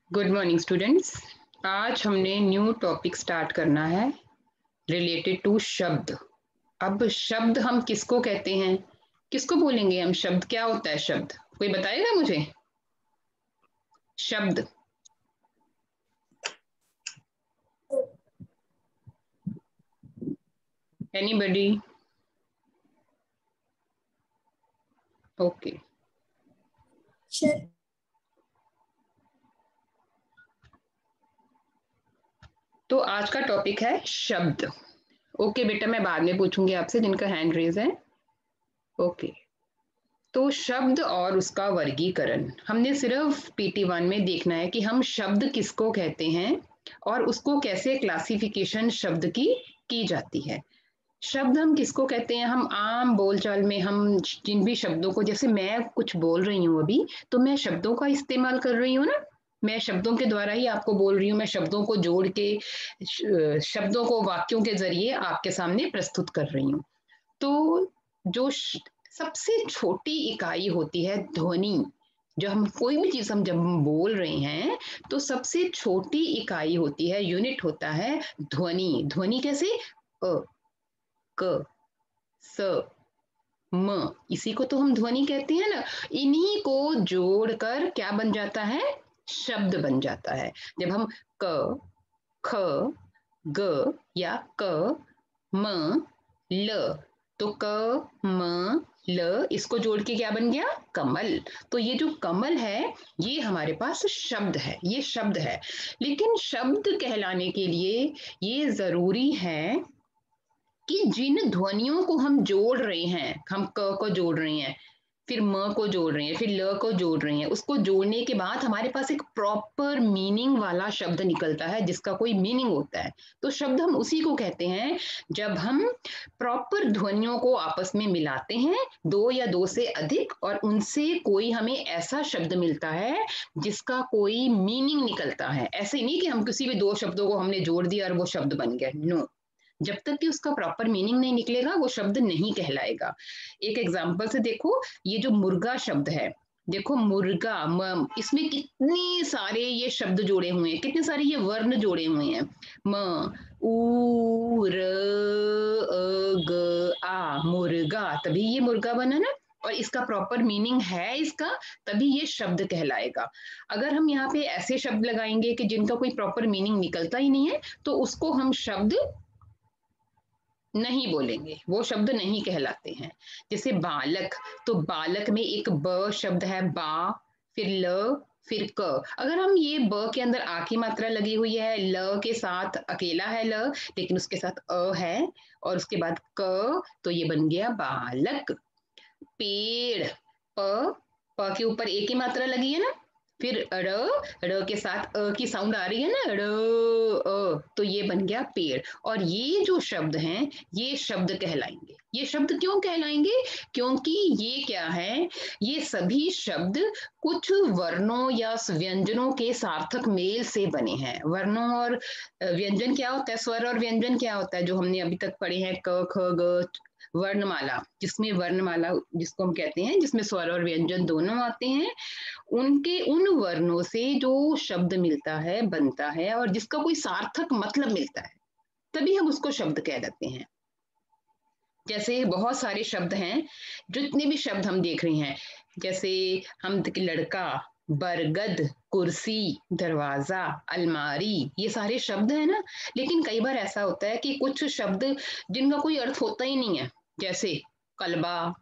Good morning students. आज हमने new topic start करना है रिलेटेड टू शब्द। अब शब्द हम किसको कहते हैं, किसको बोलेंगे हम? शब्द क्या होता है? शब्द कोई बताएगा मुझे? शब्द एनीबडी? ओके, तो आज का टॉपिक है शब्द। ओके बेटा, मैं बाद में पूछूंगी आपसे जिनका हैंड रेज है। ओके, तो शब्द और उसका वर्गीकरण हमने सिर्फ PT1 में देखना है कि हम शब्द किसको कहते हैं और उसको कैसे क्लासिफिकेशन शब्द की जाती है। शब्द हम किसको कहते हैं? हम आम बोलचाल में हम जिन भी शब्दों को, जैसे मैं कुछ बोल रही हूँ अभी, तो मैं शब्दों का इस्तेमाल कर रही हूँ ना, मैं शब्दों के द्वारा ही आपको बोल रही हूँ, मैं शब्दों को जोड़ के शब्दों को वाक्यों के जरिए आपके सामने प्रस्तुत कर रही हूँ। तो जो सबसे छोटी इकाई होती है ध्वनि, जो हम कोई भी चीज हम जब हम बोल रहे हैं तो सबसे छोटी इकाई होती है, यूनिट होता है ध्वनि। ध्वनि कैसे? अ, क, स, म, इसी को तो हम ध्वनि कहते हैं ना। इन्हीं को जोड़कर क्या बन जाता है? शब्द बन जाता है। जब हम क, ख, ग या क, म, ल, तो क, म, ल, इसको जोड़ के क्या बन गया? कमल। तो ये जो कमल है ये हमारे पास शब्द है, ये शब्द है। लेकिन शब्द कहलाने के लिए ये जरूरी है कि जिन ध्वनियों को हम जोड़ रहे हैं, हम क को जोड़ रहे हैं, फिर म को जोड़ रहे हैं, फिर ल को जोड़ रहे हैं, उसको जोड़ने के बाद हमारे पास एक प्रॉपर मीनिंग वाला शब्द निकलता है जिसका कोई मीनिंग होता है। तो शब्द हम उसी को कहते हैं जब हम प्रॉपर ध्वनियों को आपस में मिलाते हैं, दो या दो से अधिक, और उनसे कोई हमें ऐसा शब्द मिलता है जिसका कोई मीनिंग निकलता है। ऐसे नहीं कि हम किसी भी दो शब्दों को हमने जोड़ दिया और वो शब्द बन गया, नो। जब तक कि उसका प्रॉपर मीनिंग नहीं निकलेगा वो शब्द नहीं कहलाएगा। एक एग्जांपल से देखो, ये जो मुर्गा शब्द है, देखो मुर्गा, इसमें कितने सारे ये शब्द जोड़े हुए हैं, कितने सारे ये वर्ण जोड़े हुए हैं। म, उ, र, ग, आ, मुर्गा, तभी ये मुर्गा बना ना। और इसका प्रॉपर मीनिंग है इसका, तभी ये शब्द कहलाएगा। अगर हम यहाँ पे ऐसे शब्द लगाएंगे कि जिनका कोई प्रॉपर मीनिंग निकलता ही नहीं है, तो उसको हम शब्द नहीं बोलेंगे, वो शब्द नहीं कहलाते हैं। जैसे बालक, तो बालक में एक ब शब्द है, बा, फिर ल, फिर क। अगर हम ये ब के अंदर आ की मात्रा लगी हुई है, ल के साथ अकेला है ल, लेकिन उसके साथ अ है, और उसके बाद क, तो ये बन गया बालक। पेड़, प, प के ऊपर ए की मात्रा लगी है ना, फिर र, र के साथ अ की साउंड आ रही है ना, र, तो ये बन गया पेड़। और ये जो शब्द हैं ये शब्द कहलाएंगे। ये शब्द क्यों कहलाएंगे? क्योंकि ये क्या है, ये सभी शब्द कुछ वर्णों या व्यंजनों के सार्थक मेल से बने हैं। वर्णों और व्यंजन क्या होता है, स्वर और व्यंजन क्या होता है, जो हमने अभी तक पढ़े हैं, क, ख, ग, वर्णमाला, जिसमें वर्णमाला जिसको हम कहते हैं, जिसमें स्वर और व्यंजन दोनों आते हैं, उनके उन वर्णों से जो शब्द मिलता है, बनता है, और जिसका कोई सार्थक मतलब मिलता है, तभी हम उसको शब्द कह देते हैं। जैसे बहुत सारे शब्द हैं, जितने भी शब्द हम देख रहे हैं, जैसे हम लड़का, बरगद, कुर्सी, दरवाजा, अलमारी, ये सारे शब्द है ना। लेकिन कई बार ऐसा होता है कि कुछ शब्द जिनका कोई अर्थ होता ही नहीं है, जैसे कलबा,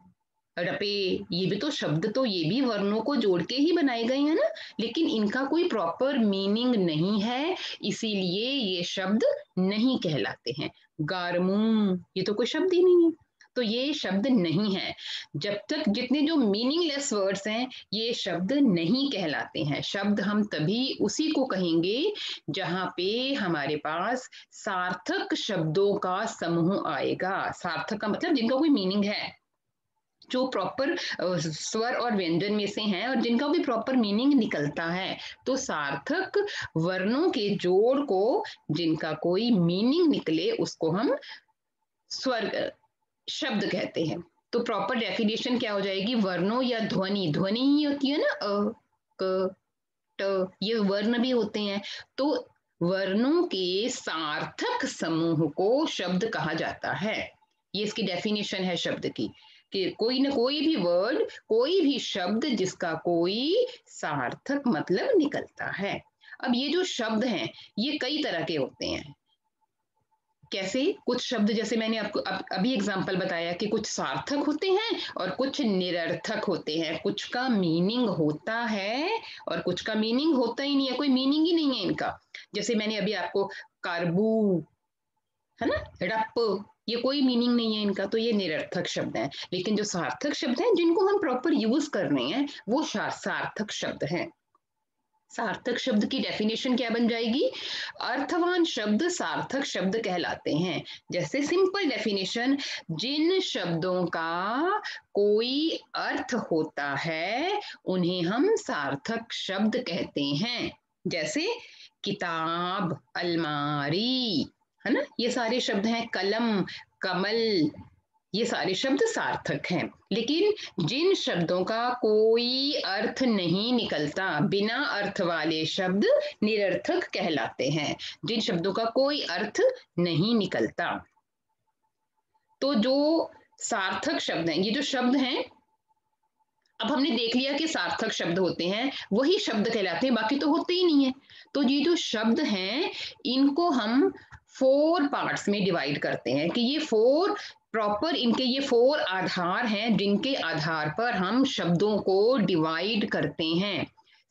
रपे, ये भी तो शब्द, तो ये भी वर्णों को जोड़ के ही बनाए गए हैं ना, लेकिन इनका कोई प्रॉपर मीनिंग नहीं है, इसीलिए ये शब्द नहीं कहलाते हैं। गारमू, ये तो कोई शब्द ही नहीं है, तो ये शब्द नहीं है। जब तक जितने जो मीनिंगलेस वर्ड्स हैं ये शब्द नहीं कहलाते हैं। शब्द हम तभी उसी को कहेंगे जहां पे हमारे पास सार्थक शब्दों का समूह आएगा। सार्थक का मतलब जिनका कोई मीनिंग है, जो प्रॉपर स्वर और व्यंजन में से हैं और जिनका भी प्रॉपर मीनिंग निकलता है। तो सार्थक वर्णों के जोड़ को, जिनका कोई मीनिंग निकले, उसको हम स्वर शब्द कहते हैं। तो प्रॉपर डेफिनेशन क्या हो जाएगी? वर्णों या ध्वनि, ध्वनि ही होती है ना, अ, क, ट, ये वर्ण भी होते हैं। तो वर्णों के सार्थक समूह को शब्द कहा जाता है। ये इसकी डेफिनेशन है शब्द की, कि कोई ना कोई भी वर्ड, कोई भी शब्द जिसका कोई सार्थक मतलब निकलता है। अब ये जो शब्द हैं ये कई तरह के होते हैं। कैसे? कुछ शब्द जैसे मैंने आपको अभी एग्जांपल बताया कि कुछ सार्थक होते हैं और कुछ निरर्थक होते हैं। कुछ का मीनिंग होता है और कुछ का मीनिंग होता ही नहीं है, कोई मीनिंग ही नहीं है इनका। जैसे मैंने अभी आपको कार्बू, है ना, रप, ये कोई मीनिंग नहीं है इनका, तो ये निरर्थक शब्द हैं। लेकिन जो सार्थक शब्द हैं जिनको हम प्रॉपर यूज कर रहे हैं वो सार्थक शब्द हैं। सार्थक शब्द की डेफिनेशन क्या बन जाएगी? अर्थवान शब्द सार्थक शब्द कहलाते हैं। जैसे सिंपल डेफिनेशन, जिन शब्दों का कोई अर्थ होता है उन्हें हम सार्थक शब्द कहते हैं। जैसे किताब, अलमारी, है ना, ये सारे शब्द हैं। कलम, कमल, ये सारे शब्द सार्थक हैं। लेकिन जिन शब्दों का कोई अर्थ नहीं निकलता, बिना अर्थ वाले शब्द निरर्थक कहलाते हैं। जिन शब्दों का कोई अर्थ नहीं निकलता। तो जो सार्थक शब्द हैं, ये जो शब्द हैं, अब हमने देख लिया कि सार्थक शब्द होते हैं, वही शब्द कहलाते हैं, बाकी तो होते ही नहीं है। तो ये जो शब्द हैं इनको हम 4 पार्ट्स में डिवाइड करते हैं, कि ये 4 प्रॉपर, इनके ये 4 आधार हैं जिनके आधार पर हम शब्दों को डिवाइड करते हैं।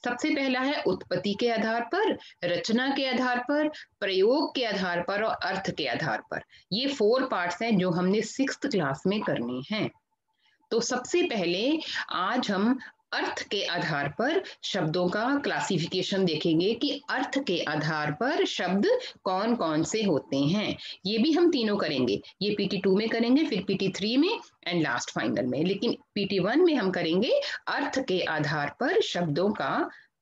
सबसे पहला है उत्पत्ति के आधार पर, रचना के आधार पर, प्रयोग के आधार पर और अर्थ के आधार पर। ये 4 पार्ट्स हैं जो हमने 6th क्लास में करने हैं। तो सबसे पहले आज हम अर्थ के आधार पर शब्दों का क्लासिफिकेशन देखेंगे कि अर्थ के आधार पर शब्द कौन कौन से होते हैं। ये भी हम तीनों करेंगे, ये PT2 में करेंगे, फिर PT3 में एंड लास्ट फाइनल में। लेकिन PT1 में हम करेंगे अर्थ के आधार पर शब्दों का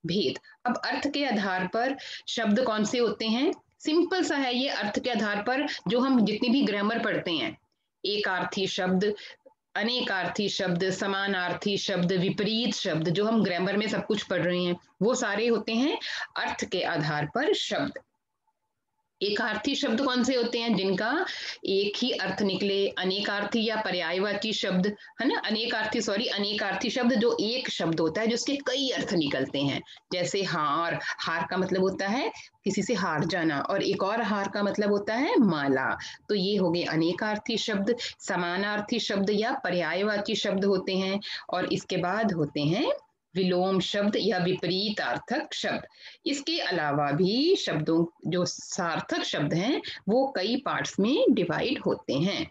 भेद। अब अर्थ के आधार पर शब्द कौन से होते हैं? सिंपल सा है ये। अर्थ के आधार पर जो हम जितनी भी ग्रामर पढ़ते हैं, एकार्थी शब्द, अनेकार्थी शब्द, समानार्थी शब्द, विपरीत शब्द, जो हम ग्रामर में सब कुछ पढ़ रहे हैं, वो सारे होते हैं अर्थ के आधार पर शब्द। एकार्थी शब्द कौन से होते हैं? जिनका एक ही अर्थ निकले। अनेकार्थी या पर्यायवाची शब्द, है ना, अनेकार्थी शब्द जो एक शब्द होता है जिसके कई अर्थ निकलते हैं। जैसे हार, हार का मतलब होता है किसी से हार जाना, और एक और हार का मतलब होता है माला। तो ये हो गए अनेकार्थी शब्द। समानार्थी शब्द या पर्यायवाची शब्द होते हैं, और इसके बाद होते हैं विलोम शब्द या विपरीतार्थक शब्द। इसके अलावा भी शब्दों, जो सार्थक शब्द हैं, वो कई पार्ट्स में डिवाइड होते हैं।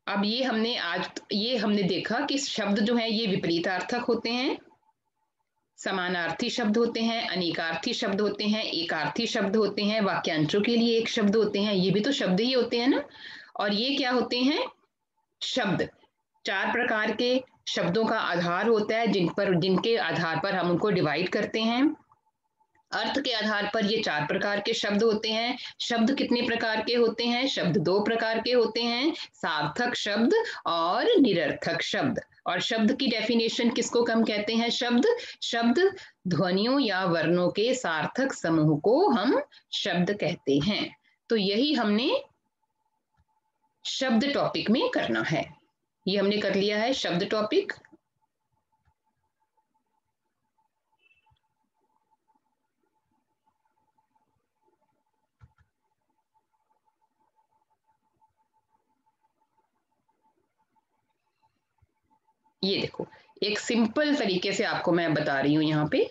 अब ये हमने देखा कि शब्द जो है ये विपरीतार्थक होते हैं, समानार्थी शब्द होते हैं, अनेकार्थी शब्द होते हैं, एकार्थी शब्द होते हैं, वाक्यांशों के लिए एक शब्द होते हैं, ये भी तो शब्द ही होते हैं ना। और ये क्या होते हैं? शब्द। 4 प्रकार के शब्दों का आधार होता है जिनके आधार पर हम उनको डिवाइड करते हैं। अर्थ के आधार पर ये 4 प्रकार के शब्द होते हैं। शब्द कितने प्रकार के होते हैं? शब्द 2 प्रकार के होते हैं, सार्थक शब्द और निरर्थक शब्द। और शब्द की डेफिनेशन किसको हम कहते हैं? शब्द ध्वनियों या वर्णों के सार्थक समूह को हम शब्द कहते हैं। तो यही हमने शब्द टॉपिक में करना है। ये हमने कर लिया है शब्द टॉपिक। ये देखो, एक सिंपल तरीके से आपको मैं बता रही हूं यहाँ पे।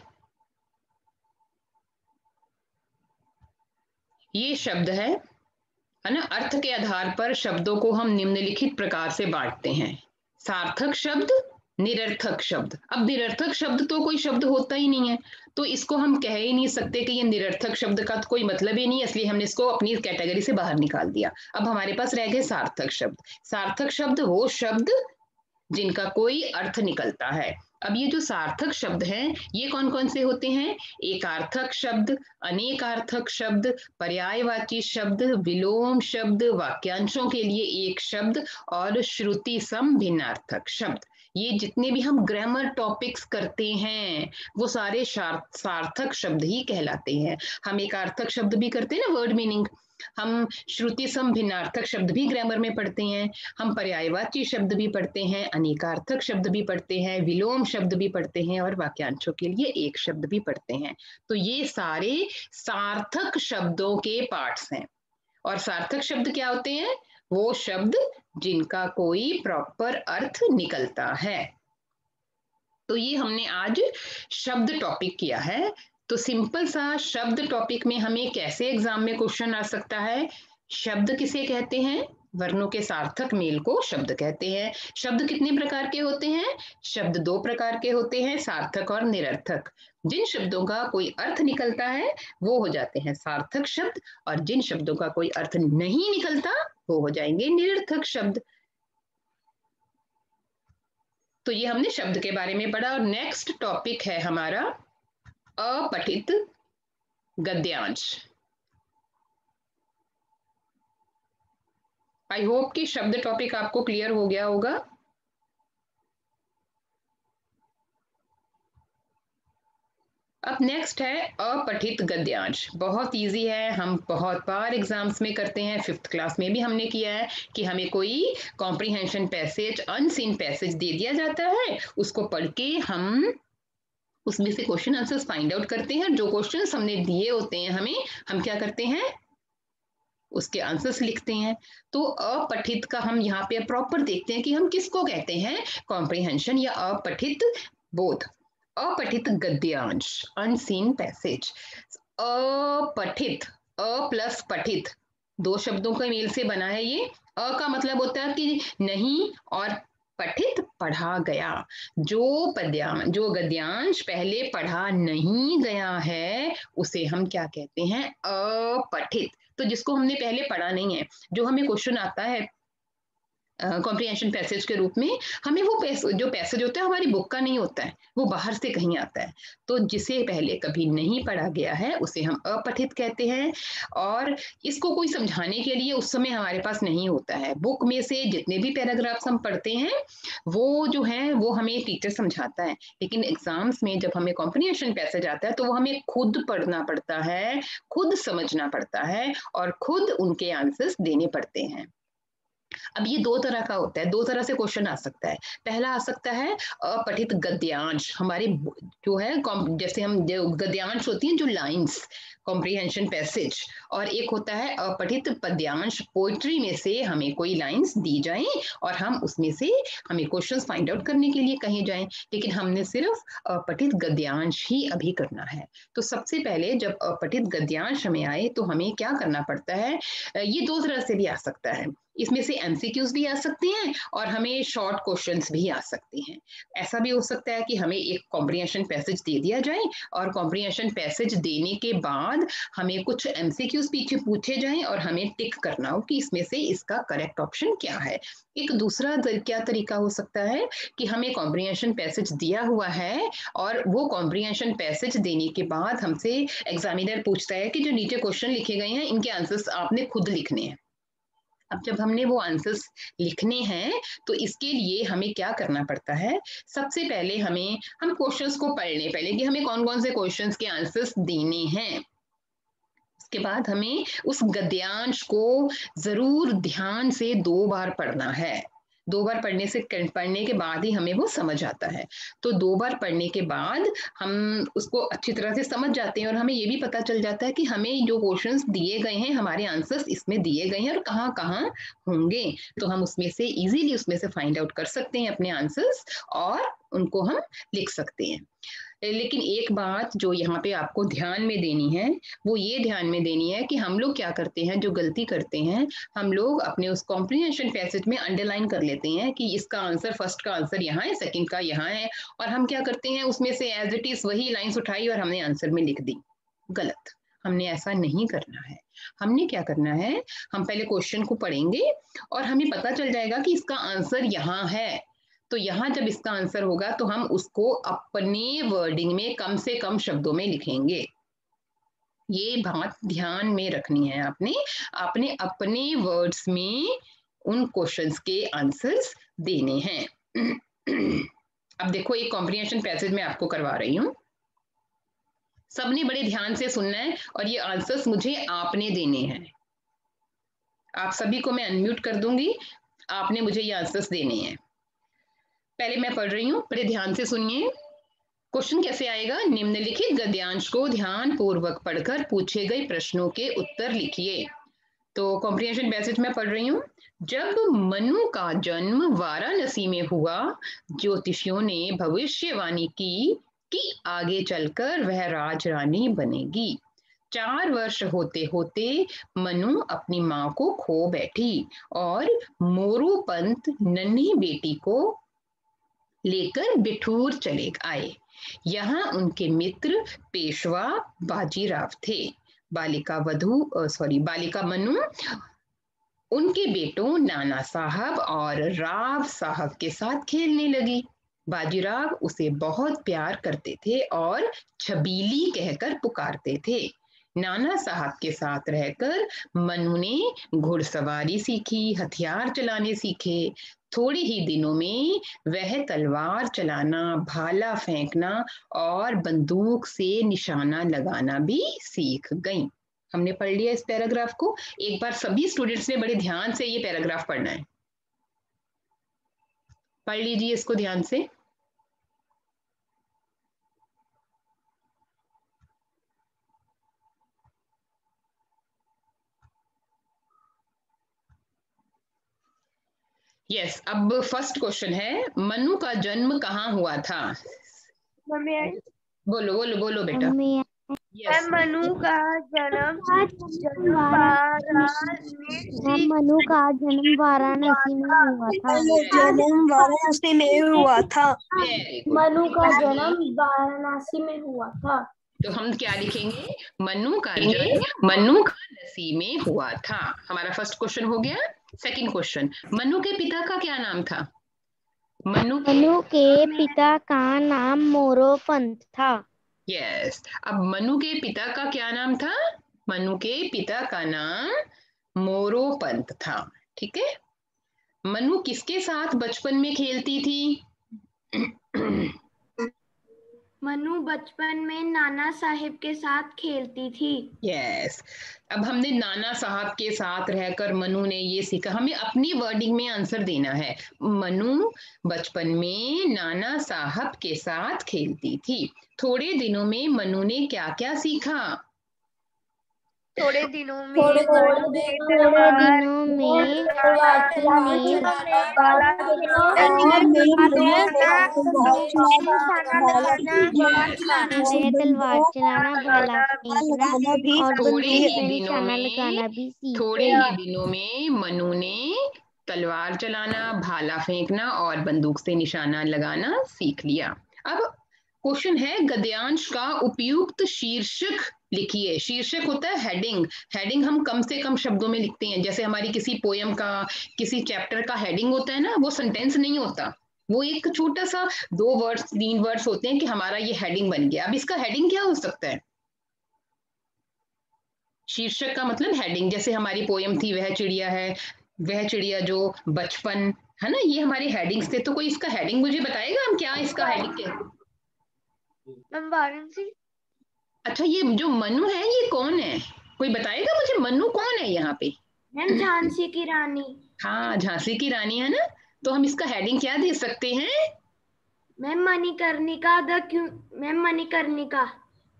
ये शब्द है ना। अर्थ के आधार पर शब्दों को हम निम्नलिखित प्रकार से बांटते हैं: सार्थक शब्द, निरर्थक शब्द। अब निरर्थक शब्द तो कोई शब्द होता ही नहीं है, तो इसको हम कह ही नहीं सकते कि ये निरर्थक शब्द का तो कोई मतलब ही नहीं है, इसलिए हमने इसको अपनी कैटेगरी से बाहर निकाल दिया। अब हमारे पास रह गए सार्थक शब्द। सार्थक शब्द वो शब्द जिनका कोई अर्थ निकलता है। अब ये जो सार्थक शब्द हैं ये कौन कौन से होते हैं? एकार्थक शब्द, अनेकार्थक शब्द, पर्यायवाची शब्द, विलोम शब्द, वाक्यांशों के लिए एक शब्द और श्रुति सम भिन्नार्थक शब्द। ये जितने भी हम ग्रामर टॉपिक्स करते हैं वो सारे सार्थक शब्द ही कहलाते हैं। हम एक अर्थक शब्द भी करते हैं ना, वर्ड मीनिंग। हम श्रुति सम भिन्नार्थक शब्द भी ग्रामर में पढ़ते हैं, हम पर्यायवाची शब्द भी पढ़ते हैं, अनेकार्थक शब्द भी पढ़ते हैं, विलोम शब्द भी पढ़ते हैं और वाक्यांशों के लिए एक शब्द भी पढ़ते हैं। तो ये सारे सार्थक शब्दों के पार्ट्स हैं। और सार्थक शब्द क्या होते हैं? वो शब्द जिनका कोई प्रॉपर अर्थ निकलता है। तो ये हमने आज शब्द टॉपिक किया है। तो सिंपल सा शब्द टॉपिक में हमें कैसे एग्जाम में क्वेश्चन आ सकता है? शब्द किसे कहते हैं? वर्णों के सार्थक मेल को शब्द कहते हैं। शब्द कितने प्रकार के होते हैं? शब्द 2 प्रकार के होते हैं, सार्थक और निरर्थक। जिन शब्दों का कोई अर्थ निकलता है वो हो जाते हैं सार्थक शब्द, और जिन शब्दों का कोई अर्थ नहीं निकलता वो हो जाएंगे निरर्थक शब्द। तो ये हमने शब्द के बारे में पढ़ा। और नेक्स्ट टॉपिक है हमारा अपठित गद्यांश। आई होप कि शब्द टॉपिक आपको क्लियर हो गया होगा। अब नेक्स्ट है अपठित गद्यांश। बहुत इजी है, हम बहुत बार एग्जाम्स में करते हैं, 5th क्लास में भी हमने किया है कि हमें कोई कॉम्प्रीहेंशन पैसेज, अनसीन पैसेज दे दिया जाता है, उसको पढ़ के हम उसमें से क्वेश्चन आंसर्स फाइंड आउट करते हैं। जो क्वेश्चंस हमने दिए होते हैं हमें, हम क्या करते हैं? उसके आंसर्स लिखते हैं। तो अपठित का हम यहाँ पे प्रॉपर देखते हैं कि हम किसको कहते हैं, कॉम्प्रीहेंशन या अपठित बोध। अपठित गद्यांश, अनसीन पैसेज। अपठित, अ प्लस पठित, 2 शब्दों के मेल से बना है ये। अ का मतलब होता है कि नहीं, और पठित पढ़ा गया। जो गद्यांश पहले पढ़ा नहीं गया है उसे हम क्या कहते हैं? अपठित। तो जिसको हमने पहले पढ़ा नहीं है, जो हमें क्वेश्चन आता है कॉम्प्रीहेंशन पैसेज के रूप में, हमें वो जो पैसेज होता है हमारी बुक का नहीं होता है, वो बाहर से कहीं आता है। तो जिसे पहले कभी नहीं पढ़ा गया है उसे हम अपठित कहते हैं। और इसको कोई समझाने के लिए उस समय हमारे पास नहीं होता है। बुक में से जितने भी पैराग्राफ्स हम पढ़ते हैं वो जो है वो हमें टीचर समझाता है, लेकिन एग्जाम्स में जब हमें कॉम्प्रीहेंशन पैसेज आता है तो वो हमें खुद पढ़ना पड़ता है, खुद समझना पड़ता है और खुद उनके आंसर्स देने पड़ते हैं। अब ये 2 तरह का होता है, 2 तरह से क्वेश्चन आ सकता है। पहला आ सकता है अपठित गद्यांश, हमारे जो है जैसे हम जो गद्यांश होती हैं जो लाइंस, कॉम्प्रीहेंशन पैसेज। और एक होता है अपठित पद्यांश, पोइट्री में से हमें कोई लाइंस दी जाएं और हम उसमें से हमें क्वेश्चंस फाइंड आउट करने के लिए कहे जाएं, लेकिन हमने सिर्फ अपठित गद्यांश ही अभी करना है। तो सबसे पहले जब अपठित गद्यांश हमें आए तो हमें क्या करना पड़ता है? ये 2 तरह से भी आ सकता है। इसमें से एमसीक्यूज भी आ सकते हैं और हमें शॉर्ट क्वेश्चंस भी आ सकते हैं। ऐसा भी हो सकता है कि हमें एक कॉम्प्रीहेंशन पैसेज दे दिया जाए और कॉम्प्रीहेंशन पैसेज देने के बाद हमें कुछ एमसीक्यूज पीछे पूछे जाएं और हमें टिक करना हो कि इसमें से इसका करेक्ट ऑप्शन क्या है। एक दूसरा क्या तरीका हो सकता है कि हमें कॉम्प्रीहेंशन पैसेज दिया हुआ है और वो कॉम्प्रीहेंशन पैसेज देने के बाद हमसे एग्जामिनर पूछता है कि जो नीचे क्वेश्चन लिखे गए हैं इनके आंसर्स आपने खुद लिखने हैं। अब जब हमने वो आंसर्स लिखने हैं तो इसके लिए हमें क्या करना पड़ता है? सबसे पहले हम क्वेश्चंस को पढ़ लें पहले कि हमें कौन कौन से क्वेश्चंस के आंसर्स देने हैं। उसके बाद हमें उस गद्यांश को जरूर ध्यान से 2 बार पढ़ना है। 2 बार पढ़ने के बाद ही हमें वो समझ आता है। तो 2 बार पढ़ने के बाद हम उसको अच्छी तरह से समझ जाते हैं और हमें ये भी पता चल जाता है कि हमें जो क्वेश्चंस दिए गए हैं, हमारे आंसर्स इसमें दिए गए हैं और कहाँ कहाँ होंगे। तो हम उसमें से इजीली उसमें से फाइंड आउट कर सकते हैं अपने आंसर्स और उनको हम लिख सकते हैं। लेकिन एक बात जो यहाँ पे आपको ध्यान में देनी है वो ये ध्यान में देनी है कि हम लोग क्या करते हैं, जो गलती करते हैं, हम लोग अपने उस कॉम्प्रीहेंशन पैसेज में अंडरलाइन कर लेते हैं कि इसका आंसर, फर्स्ट का आंसर यहाँ है, सेकंड का यहाँ है, और हम क्या करते हैं उसमें से एज इट इज वही लाइंस उठाई और हमने आंसर में लिख दी। गलत, हमने ऐसा नहीं करना है। हमने क्या करना है, हम पहले क्वेश्चन को पढ़ेंगे और हमें पता चल जाएगा कि इसका आंसर यहाँ है। तो यहाँ जब इसका आंसर होगा तो हम उसको अपने वर्डिंग में कम से कम शब्दों में लिखेंगे। ये बात ध्यान में रखनी है आपने, आपने अपने वर्ड्स में उन क्वेश्चंस के आंसर्स देने हैं। अब देखो, एक कॉम्प्रिहेंशन पैसेज मैं आपको करवा रही हूँ, सबने बड़े ध्यान से सुनना है और ये आंसर्स मुझे आपने देने हैं। आप सभी को मैं अनम्यूट कर दूंगी, आपने मुझे ये आंसर्स देने हैं। पहले मैं पढ़ रही हूँ, बड़े ध्यान से सुनिए। क्वेश्चन कैसे आएगा? निम्नलिखित गद्यांश को ध्यान पूर्वक पढ़कर पूछे गए प्रश्नों के उत्तर लिखिए। तो कॉम्प्रिहेंशन पैसेज में पढ़ रही हूँ। जब मनु का जन्म वाराणसी में हुआ, ज्योतिषियों ने भविष्यवाणी की कि आगे चलकर वह राजरानी बनेगी। 4 वर्ष होते होते मनु अपनी माँ को खो बैठी और मोरू पंत नन्ही बेटी को लेकर बिठूर चले आए। यहाँ उनके मित्र पेशवा बाजीराव थे। बालिका मनु उनके बेटों नाना साहब और राव साहब के साथ खेलने लगी। बाजीराव उसे बहुत प्यार करते थे और छबीली कहकर पुकारते थे। नाना साहब के साथ रहकर मनु ने घुड़सवारी सीखी, हथियार चलाने सीखे। थोड़े ही दिनों में वह तलवार चलाना, भाला फेंकना और बंदूक से निशाना लगाना भी सीख गई। हमने पढ़ लिया इस पैराग्राफ को। एक बार सभी स्टूडेंट्स ने बड़े ध्यान से ये पैराग्राफ पढ़ना है। पढ़ लीजिए इसको ध्यान से। यस, अब फर्स्ट क्वेश्चन है, मनु का जन्म कहाँ हुआ था? बोलो बोलो बोलो बेटा। यस, मनु का जन्म मनु का जन्म वाराणसी में हुआ था। मनु का जन्म वाराणसी में हुआ था। तो हम क्या लिखेंगे? मनु का जन्म मनु का नसी में हुआ था। हमारा फर्स्ट क्वेश्चन हो गया। सेकंड क्वेश्चन, मनु के पिता का क्या नाम था? मनु के पिता का नाम मोरोपंत था। यस, अब मनु के पिता का क्या नाम था? मनु के पिता का नाम मोरोपंत था। ठीक है। मनु किसके साथ बचपन में खेलती थी? मनु बचपन में नाना साहिब के साथ खेलती थी। यस, अब हमने नाना साहब के साथ रहकर मनु ने ये सीखा। हमें अपनी वर्डिंग में आंसर देना है। मनु बचपन में नाना साहब के साथ खेलती थी। थोड़े दिनों में मनु ने क्या क्या सीखा? थोड़े दिनों में तलवार चलाना, भाला फेंकना और बंदूक से निशाना लगाना भी सीख थोड़े ही दिनों में मनु ने तलवार चलाना, भाला फेंकना और बंदूक से निशाना लगाना सीख लिया। अब क्वेश्चन है, गद्यांश का उपयुक्त शीर्षक लिखिए। शीर्षक होता है हेडिंग। हेडिंग हम कम से कम शब्दों में लिखते हैं। जैसे हमारी किसी पोयम का, किसी चैप्टर का हेडिंग होता है ना, वो सेंटेंस नहीं होता, वो एक छोटा सा 2 वर्ड्स 3 वर्ड्स होते हैं कि हमारा ये हेडिंग बन गया। अब इसका हेडिंग क्या हो सकता है? शीर्षक का मतलब हेडिंग। जैसे हमारी पोयम थी, वह चिड़िया है, वह चिड़िया जो बचपन, है ना, ये हमारे हेडिंग्स थे। तो कोई इसका हेडिंग मुझे बताएगा? हम क्या इसका हेडिंग है? वाराणसी। अच्छा, ये जो मनु है ये कौन है? कोई बताएगा मुझे, मनु कौन है यहाँ पे? मैम झांसी की रानी। हाँ, झांसी की रानी है ना। तो हम इसका हेडिंग क्या दे सकते हैं? Ma'am Manikarnika ma'am Manikarnika.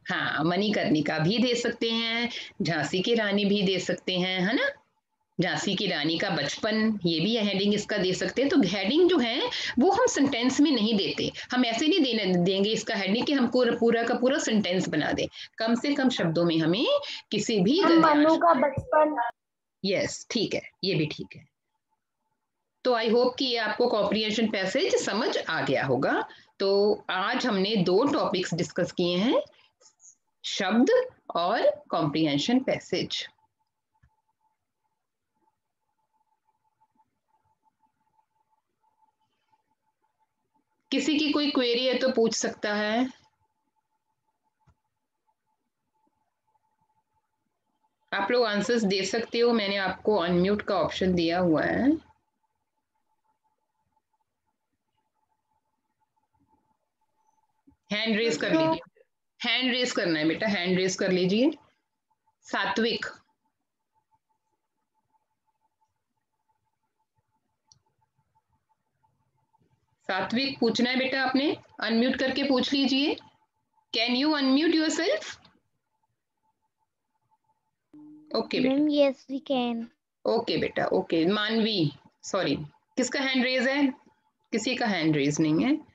हाँ, मणिकर्णिका भी दे सकते हैं, झांसी की रानी भी दे सकते हैं, है ना। झांसी की रानी का बचपन, ये भी हेडिंग इसका दे सकते हैं। तो हेडिंग जो है वो हम सेंटेंस में नहीं देते। हम ऐसे नहीं देंगे इसका हेडिंग कि हम पूरा का पूरा सेंटेंस बना दें। कम से कम शब्दों में हमें किसी भी मनु का बचपन। यस, ठीक है, ये भी ठीक है। तो आई होप कि ये आपको कॉम्प्रिहेंशन पैसेज समझ आ गया होगा। तो आज हमने 2 टॉपिक्स डिस्कस किए हैं, शब्द और कॉम्प्रिहेंशन पैसेज। किसी की कोई क्वेरी है तो पूछ सकता है। आप लोग आंसर्स दे सकते हो, मैंने आपको अनम्यूट का ऑप्शन दिया हुआ है। हैंड रेज कर लीजिए, हैंड रेज करना है बेटा, हैंड रेज कर लीजिए। सात्विक, सात्विक पूछना है बेटा आपने, अनम्यूट करके पूछ लीजिए। Can you unmute yourself? Okay बेटा, ma'am yes we can. Okay बेटा, ओके। मानवी, सॉरी, किसका हैंड रेज है? किसी का हैंड रेज नहीं है।